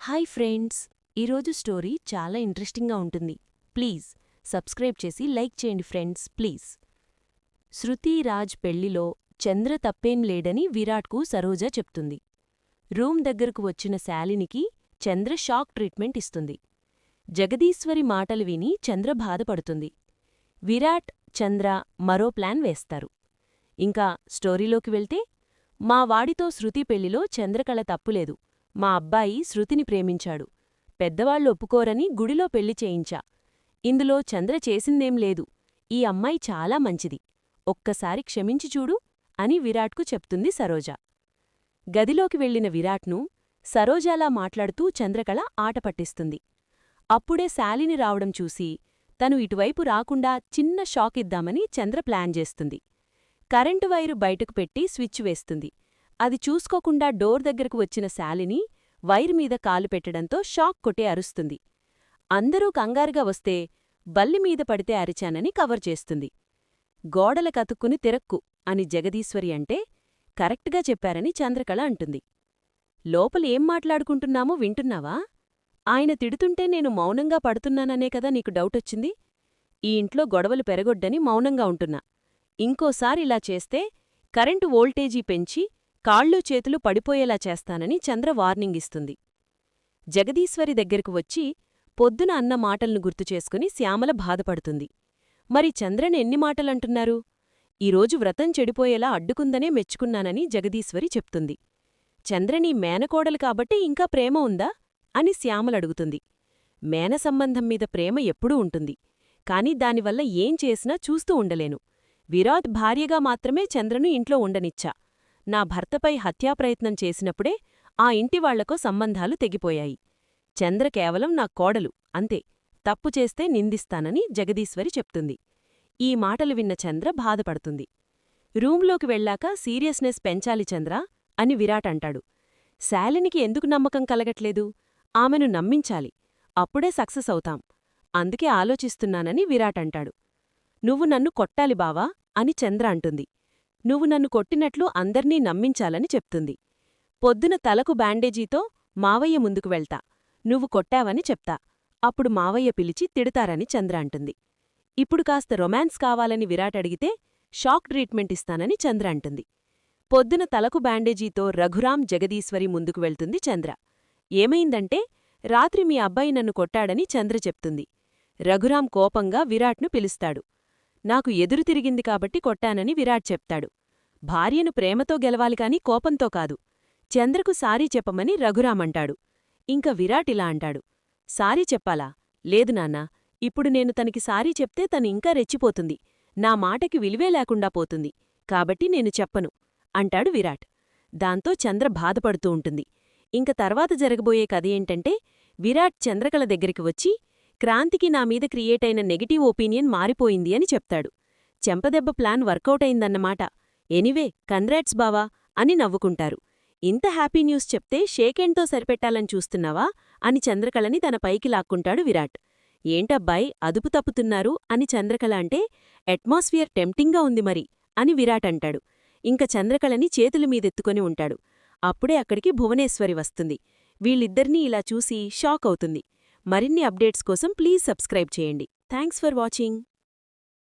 Hi friends, ఈరోజు story చాలా ఇంట్రెస్టింగ్గా ఉంటుంది. ప్లీజ్ సబ్స్క్రైబ్ చేసి లైక్ చేయండి ఫ్రెండ్స్, ప్లీజ్. శృతి రాజ్ పెళ్లిలో చంద్ర తప్పేం లేడని విరాట్కు సరోజ చెప్తుంది. రూమ్ దగ్గరకు వచ్చిన శాలినికి చంద్ర షాక్ ట్రీట్మెంట్ ఇస్తుంది. జగదీశ్వరి మాటలు విని చంద్ర బాధపడుతుంది. విరాట్, చంద్ర మరో ప్లాన్ వేస్తారు. ఇంకా స్టోరీలోకి వెళ్తే, మా వాడితో శృతి పెళ్లిలో చంద్రకళ తప్పులేదు. మా అబ్బాయి శృతిని ప్రేమించాడు. పెద్దవాళ్లు ఒప్పుకోరని గుడిలో పెళ్లి చేయించా. ఇందులో చంద్ర చేసిందేం లేదు. ఈ అమ్మాయి చాలా మంచిది. ఒక్కసారి క్షమించి చూడు అని విరాట్కు చెప్తుంది సరోజ. గదిలోకి వెళ్లిన విరాట్ను సరోజాలా మాట్లాడుతూ చంద్రకళ ఆట పట్టిస్తుంది. అప్పుడే శాలిని రావడం చూసి తను ఇటువైపు రాకుండా చిన్న షాక్ ఇద్దామని చంద్ర ప్లాన్ చేస్తుంది. కరెంటు వైరు బయటకు పెట్టి స్విచ్ వేస్తుంది. అది చూసుకోకుండా డోర్ దగ్గరకు వచ్చిన శాలిని వైర్ మీద కాలు పెట్టడంతో షాక్ కొట్టే అరుస్తుంది. అందరూ కంగారుగా వస్తే బల్లిమీద పడితే అరిచానని కవర్ చేస్తుంది. గోడల కతుక్కుని తిరక్కు అని జగదీశ్వరి అంటే కరెక్ట్గా చెప్పారని చంద్రకళ అంటుంది. లోపల ఏం మాట్లాడుకుంటున్నామో వింటున్నావా? ఆయన తిడుతుంటే నేను మౌనంగా పడుతున్నాననే కదా నీకు డౌటొచ్చింది? ఈ ఇంట్లో గొడవలు పెరగొడ్డని మౌనంగా ఉంటున్నా. ఇంకోసారి ఇలా చేస్తే కరెంటు వోల్టేజీ పెంచి కాళ్ళూ చేతులు పడిపోయేలా చేస్తానని చంద్ర వార్నింగ్ ఇస్తుంది. జగదీశ్వరి దగ్గరకు వచ్చి పొద్దున అన్న మాటల్ను గుర్తుచేసుకుని శ్యామల బాధపడుతుంది. మరి చంద్రని ఎన్ని మాటలంటున్నారు? ఈరోజు వ్రతం చెడిపోయేలా అడ్డుకుందనే మెచ్చుకున్నానని జగదీశ్వరి చెప్తుంది. చంద్రని మేనకోడలు కాబట్టి ఇంకా ప్రేమ ఉందా అని శ్యామలడుగుతుంది. మేన సంబంధం మీద ప్రేమ ఎప్పుడూ ఉంటుంది. కాని దానివల్ల ఏం చేసినా చూస్తూ ఉండలేను. విరాట్ భార్యగా మాత్రమే చంద్రను ఇంట్లో ఉండనిచ్చా. నా భర్తపై హత్యాప్రయత్నం చేసినప్పుడే ఆ ఇంటివాళ్లకో సంబంధాలు తెగిపోయాయి. చంద్ర కేవలం నా కోడలు, అంతే. తప్పు చేస్తే నిందిస్తానని జగదీశ్వరి చెప్తుంది. ఈ మాటలు విన్న చంద్ర బాధపడుతుంది. రూంలోకి వెళ్లాక సీరియస్నెస్ పెంచాలి చంద్ర అని విరాట్ అంటాడు. శాలినికి ఎందుకు నమ్మకం కలగట్లేదు? ఆమెను నమ్మించాలి. అప్పుడే సక్సెస్ అవుతాం. అందుకే ఆలోచిస్తున్నానని విరాట్ అంటాడు. నువ్వు నన్ను కొట్టాలి బావా అని చంద్ర అంటుంది. నువ్వు నన్ను కొట్టినట్లు అందర్నీ నమ్మించాలని చెప్తుంది. పొద్దున తలకు బ్యాండేజీతో మావయ్య ముందుకు వెళ్తా. నువ్వు కొట్టావని చెప్తా. అప్పుడు మావయ్య పిలిచి తిడతారని చంద్ర అంటుంది. ఇప్పుడు కాస్త రొమాన్స్ కావాలని విరాట్ అడిగితే షాక్ ట్రీట్మెంట్ ఇస్తానని చంద్ర అంటుంది. పొద్దున తలకు బ్యాండేజీతో రఘురాం, జగదీశ్వరి ముందుకు వెళ్తుంది చంద్ర. ఏమైందంటే, రాత్రి మీ అబ్బాయి నన్ను కొట్టాడని చంద్ర చెప్తుంది. రఘురాం కోపంగా విరాట్ను పిలుస్తాడు. నాకు ఎదురు తిరిగింది కాబట్టి కొట్టానని విరాట్ చెప్తాడు. భార్యను ప్రేమతో గెలవాలికాని కోపంతో కాదు. చంద్రకు సారీ చెప్పమని రఘురామంటాడు. ఇంక విరాట్ ఇలా అంటాడు. సారీ చెప్పాలా? లేదు నాన్నా, ఇప్పుడు నేను తనకి సారీ చెప్తే తను ఇంకా రెచ్చిపోతుంది. నా మాటకి విలువే లేకుండా పోతుంది. కాబట్టి నేను చెప్పను అంటాడు విరాట్. దాంతో చంద్ర బాధపడుతూ ఉంటుంది. ఇంక తర్వాత జరగబోయే కథ ఏంటంటే, విరాట్ చంద్రకళ దగ్గరికి వచ్చి క్రాంతికి నామీద క్రియేటైన నెగటివ్ ఒపీనియన్ మారిపోయింది అని చెప్తాడు. చెంపదెబ్బ ప్లాన్ వర్కౌట్ అయిందన్నమాట. ఎనివే, కంగ్రాట్స్ బావా అని నవ్వుకుంటారు. ఇంత హ్యాపీ న్యూస్ చెప్తే షేకెండ్తో సరిపెట్టాలని చూస్తున్నావా అని చంద్రకళని తన పైకి లాక్కుంటాడు విరాట్. ఏంటబ్బాయ్ అదుపు తప్పుతున్నారు అని చంద్రకళ అంటే, అట్మాస్ఫియర్ టెంప్టింగ్గా ఉంది మరి అని విరాట్ అంటాడు. ఇంక చంద్రకళని చేతుల మీదెత్తుకొని ఉంటాడు. అప్పుడే అక్కడికి భువనేశ్వరి వస్తుంది. వీళ్ళిద్దరినీ ఇలా చూసి షాక్ అవుతుంది. మరిన్ని అప్డేట్స్ కోసం ప్లీజ్ సబ్స్క్రైబ్ చేయండి. Thanks for watching.